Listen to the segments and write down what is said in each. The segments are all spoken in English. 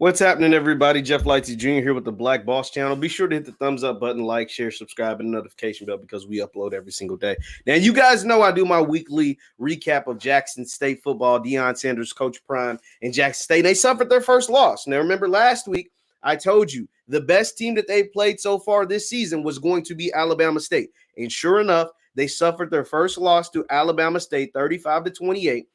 What's happening, everybody? Jeff Lightsy Jr. here with the Black Boss Channel. Be sure to hit the thumbs up button, like, share, subscribe, and the notification bell because we upload every single day. Now, you guys know I do my weekly recap of Jackson State football. Deion Sanders, Coach Prime, and Jackson State. They suffered their first loss. Now, remember last week, I told you the best team that they played so far this season was going to be Alabama State. And sure enough, they suffered their first loss to Alabama State, 35-28,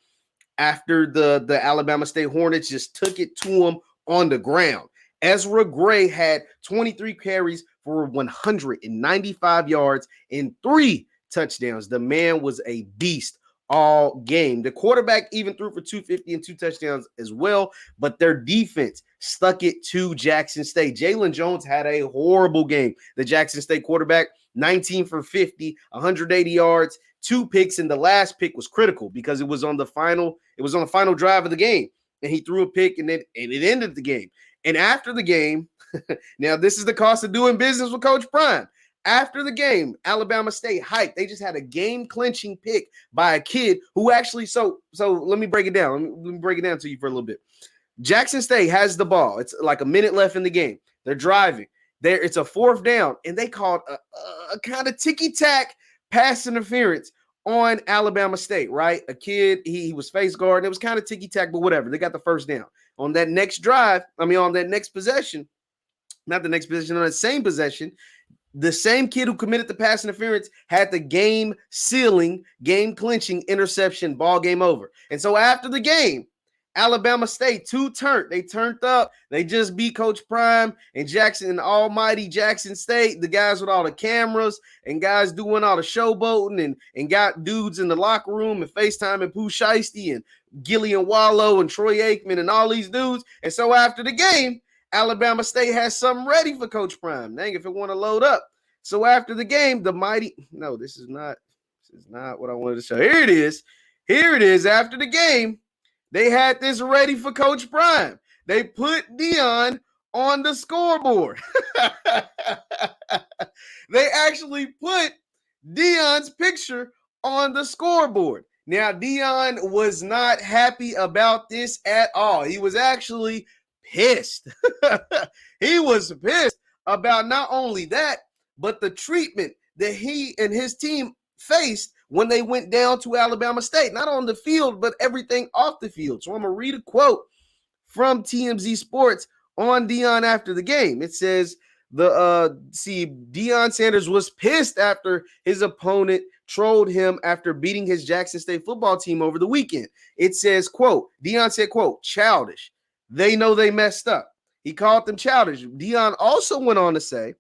after the Alabama State Hornets just took it to them on the ground. Ezra Gray had 23 carries for 195 yards and 3 touchdowns. The man was a beast all game. The quarterback even threw for 250 and 2 touchdowns as well, but their defense stuck it to Jackson State. Jalen Jones had a horrible game. The Jackson State quarterback, 19 for 50, 180 yards, 2 picks, and the last pick was critical because it was on the final drive of the game. And he threw a pick, and it ended the game. And after the game, now this is the cost of doing business with Coach Prime. After the game, Alabama State hyped. They just had a game-clinching pick by a kid who actually – so let me break it down. Let me break it down to you for a little bit. Jackson State has the ball. It's like a minute left in the game. They're driving. It's a 4th down, and they called a kind of ticky-tack pass interference on Alabama State, right? A kid, he was face guard. It was kind of ticky-tack, but whatever. They got the first down. On that next drive, on that next possession, not the next possession, on that same possession, the same kid who committed the pass interference had the game-sealing, game-clinching interception, ball game over. And so after the game, Alabama State, they turned up. They just beat Coach Prime and Jackson and almighty Jackson State, the guys with all the cameras and guys doing all the showboating and got dudes in the locker room and FaceTime and Pooh Shiesty and Gillian Wallow and Troy Aikman and all these dudes. And so after the game, Alabama State has something ready for Coach Prime. Dang, if it want to load up. So after the game, this is not what I wanted to show. Here it is. After the game, they had this ready for Coach Prime. They put Deion on the scoreboard. They actually put Deion's picture on the scoreboard. Now, Deion was not happy about this at all. He was actually pissed. He was pissed about not only that, but the treatment that he and his team faced when they went down to Alabama State, not on the field, but everything off the field. So I'm going to read a quote from TMZ Sports on Deion after the game. It says, Deion Sanders was pissed after his opponent trolled him after beating his Jackson State football team over the weekend. It says, quote, Deion said, quote, childish. They know they messed up. He called them childish. Deion also went on to say,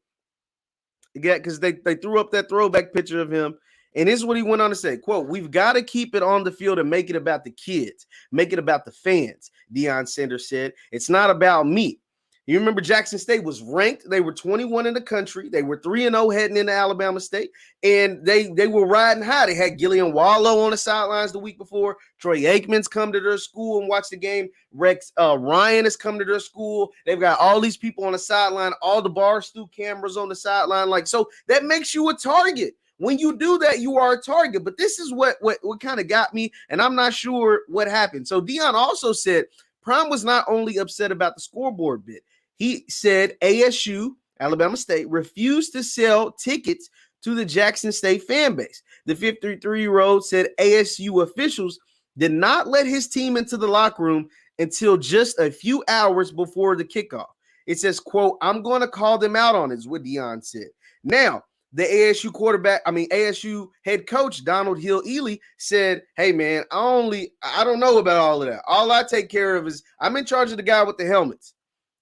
because they threw up that throwback picture of him, and this is what he went on to say, quote, we've got to keep it on the field and make it about the kids, make it about the fans, Deion Sanders said. It's not about me. You remember Jackson State was ranked. They were 21 in the country. They were 3-0 heading into Alabama State, and they were riding high. They had Gillian Wallow on the sidelines the week before. Troy Aikman's come to their school and watch the game. Rex Ryan has come to their school. They've got all these people on the sideline, all the Barstool cameras on the sideline. So that makes you a target. When you do that, you are a target. But this is what kind of got me, and I'm not sure what happened. So Deion also said Prime was not only upset about the scoreboard bit. He said ASU, Alabama State, refused to sell tickets to the Jackson State fan base. The 53-year-old said ASU officials did not let his team into the locker room until just a few hours before the kickoff. It says, quote, I'm going to call them out on it, is what Deion said. Now, the ASU head coach, Donald Hill-Ely, said, hey, man, I don't know about all of that. All I take care of is I'm in charge of the guy with the helmets.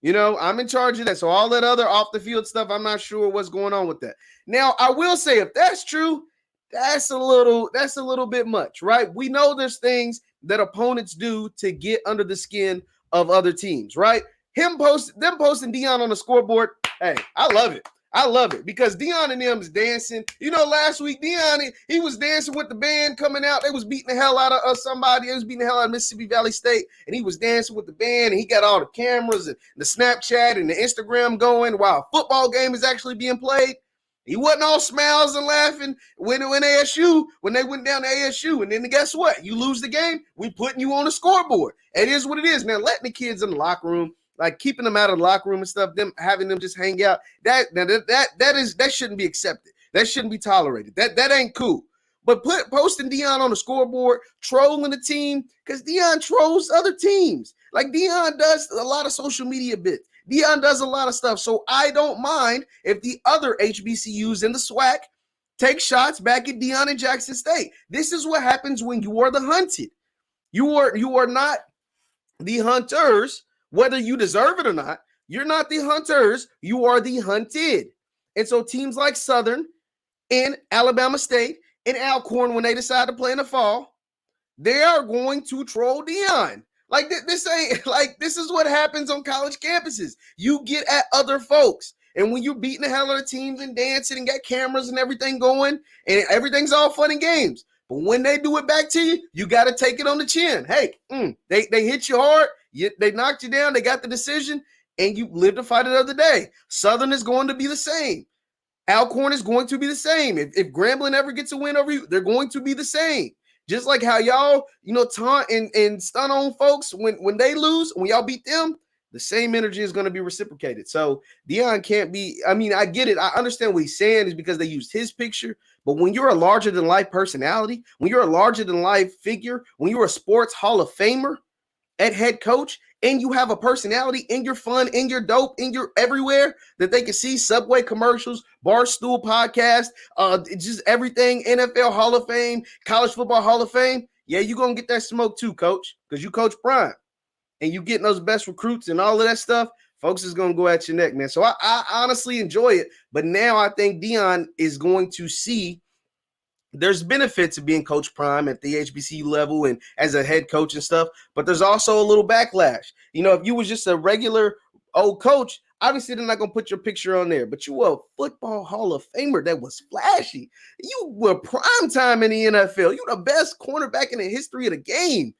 I'm in charge of that. So all that other off the field stuff, I'm not sure what's going on with that. Now, I will say if that's true, that's a little bit much, right? We know there's things that opponents do to get under the skin of other teams, right? Them posting Deion on the scoreboard, hey, I love it. I love it because Deion and them is dancing. Last week, Deion, he was dancing with the band coming out. They was beating the hell out of somebody. They was beating the hell out of Mississippi Valley State, and he was dancing with the band, and he got all the cameras and the Snapchat and the Instagram going while a football game is actually being played. He wasn't all smiles and laughing when they went down to ASU. And then guess what? You lose the game, we putting you on the scoreboard. It is what it is, man. Letting the kids in the locker room like keeping them out of the locker room and stuff, them having them just hang out, that shouldn't be accepted. That shouldn't be tolerated. That ain't cool. But posting Deion on the scoreboard, trolling the team, because Deion trolls other teams. Like Deion does a lot of social media bits. Deion does a lot of stuff. So I don't mind if the other HBCUs in the SWAC take shots back at Deion and Jackson State. This is what happens when you are the hunted. You are not the hunters, whether you deserve it or not. You're not the hunters. You are the hunted. And so teams like Southern and Alabama State and Alcorn, when they decide to play in the fall, they are going to troll Deion. Like this ain't like this is what happens on college campuses. You get at other folks. And when you're beating the hell out of teams and dancing and got cameras and everything going, and everything's all fun and games. But when they do it back to you, you got to take it on the chin. Hey, they hit you hard. They knocked you down. They got the decision, and you live to fight another day. Southern is going to be the same. Alcorn is going to be the same. If Grambling ever gets a win over you, they're going to be the same. Just like how y'all, taunt and stun on folks when they lose, when y'all beat them, the same energy is going to be reciprocated. So Deion can't be, I get it. I understand what he's saying is because they used his picture. But when you're a larger-than-life personality, when you're a larger-than-life figure, when you're a sports Hall of Famer at head coach, and you have a personality, and you're fun, and you're dope, and you're everywhere that they can see, Subway commercials, Barstool podcast, just everything, NFL Hall of Fame, College Football Hall of Fame, yeah, you're going to get that smoke too, coach, because you coach prime, and you getting those best recruits and all of that stuff, folks is going to go at your neck, man. So I honestly enjoy it, but now I think Deion is going to see there's benefits of being Coach Prime at the HBCU level and as a head coach and stuff, but there's also a little backlash. If you was just a regular old coach, obviously they're not going to put your picture on there, but you were a football Hall of Famer that was flashy. You were prime time in the NFL. You the best cornerback in the history of the game.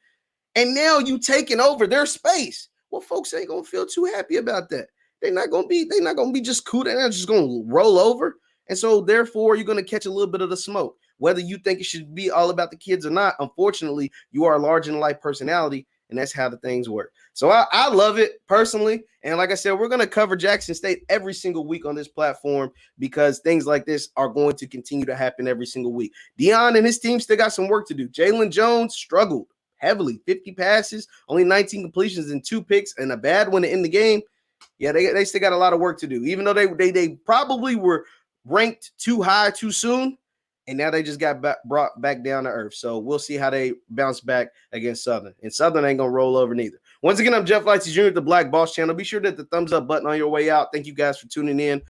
And now you taking over their space. Well, folks ain't going to feel too happy about that. They're not going to be just cool. They're not just going to roll over. And so therefore you're going to catch a little bit of the smoke. Whether you think it should be all about the kids or not, unfortunately, you are a larger-than-life personality, and that's how the things work. So I love it personally, and like I said, we're going to cover Jackson State every single week on this platform because things like this are going to continue to happen every single week. Deion and his team still got some work to do. Jalen Jones struggled heavily, 50 passes, only 19 completions and 2 picks, and a bad one to end the game. Yeah, they still got a lot of work to do, even though they probably were ranked too high too soon. And now they just got brought back down to earth. So we'll see how they bounce back against Southern. And Southern ain't going to roll over neither. Once again, I'm Jeff Lightsy Jr. at the Black Boss Channel. Be sure to hit the thumbs up button on your way out. Thank you guys for tuning in.